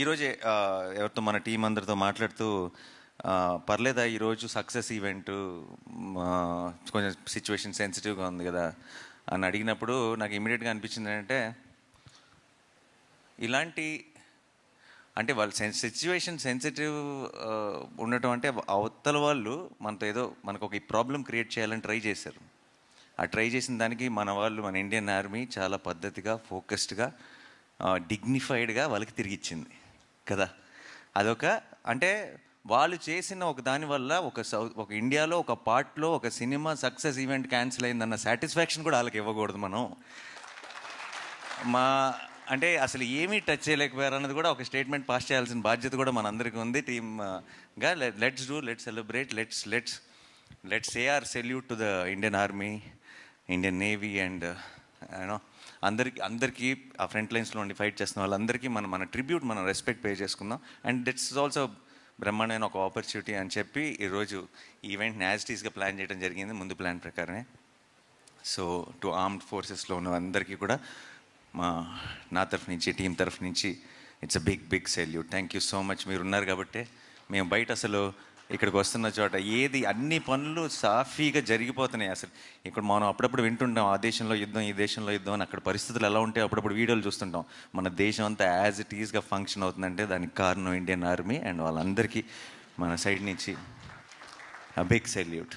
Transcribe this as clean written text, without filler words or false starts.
ఈరోజే ఎవరితో మన టీం అందరితో మాట్లాడుతూ పర్లేదా ఈరోజు సక్సెస్ ఈవెంట్ కొంచెం సిచ్యువేషన్ సెన్సిటివ్గా ఉంది కదా అని అడిగినప్పుడు నాకు ఇమీడియట్గా అనిపించింది ఏంటంటే ఇలాంటి అంటే వాళ్ళు సిచ్యువేషన్ సెన్సిటివ్ ఉండటం అంటే అవతల వాళ్ళు మనతో ఏదో మనకు ఒక ప్రాబ్లం క్రియేట్ చేయాలని ట్రై చేశారు. ఆ ట్రై చేసిన దానికి మన వాళ్ళు మన ఇండియన్ ఆర్మీ చాలా పద్ధతిగా ఫోకస్డ్గా డిగ్నిఫైడ్గా వాళ్ళకి తిరిగిచ్చింది కదా. అదొక అంటే వాళ్ళు చేసిన ఒక దానివల్ల ఒక ఇండియాలో ఒక పార్ట్లో ఒక సినిమా సక్సెస్ ఈవెంట్ క్యాన్సిల్ అయిందన్న సాటిస్ఫాక్షన్ కూడా వాళ్ళకి ఇవ్వకూడదు మనం. అంటే అసలు ఏమీ టచ్ చేయలేకపోయారు అన్నది కూడా ఒక స్టేట్మెంట్ పాస్ చేయాల్సిన బాధ్యత కూడా మనందరికీ ఉంది టీమ్గా. Let's celebrate, let's say our salute to the Indian Army, Indian Navy and you know అందరికీ ఆ ఫ్రంట్ లైన్స్లో ఉండి ఫైట్ చేస్తున్న వాళ్ళందరికీ మన ట్రిబ్యూట్, మనం రెస్పెక్ట్ పే చేసుకుందాం. అండ్ దిట్స్ ఇస్ ఆల్సో బ్రహ్మాండమైన ఒక ఆపర్చునిటీ అని చెప్పి ఈరోజు ఈవెంట్ని యాజ్ టీస్గా ప్లాన్ చేయడం జరిగింది, ముందు ప్లాన్ ప్రకారమే. సో టు ఆర్మ్డ్ ఫోర్సెస్లో ఉన్న అందరికీ కూడా నా తరఫు నుంచి, టీం తరఫు నుంచి it's a big salute. Thank you so much. మీరు ఉన్నారు కాబట్టి మేము బయట అసలు ఇక్కడికి వస్తున్న చోట అన్ని పనులు సాఫీగా జరిగిపోతున్నాయి. అసలు ఇక్కడ మనం అప్పుడప్పుడు వింటుంటాం ఆ దేశంలో యుద్ధం, ఈ దేశంలో యుద్ధం అని. అక్కడ పరిస్థితులు ఎలా ఉంటాయి అప్పుడప్పుడు వీడియోలు చూస్తుంటాం. మన దేశం అంతా యాజ్ ఇట్ ఈస్గా ఫంక్షన్ అవుతుందంటే దానికి కారణం ఇండియన్ ఆర్మీ అండ్ వాళ్ళందరికీ మన సైడ్ నుంచి బిగ్ సెల్యూట్.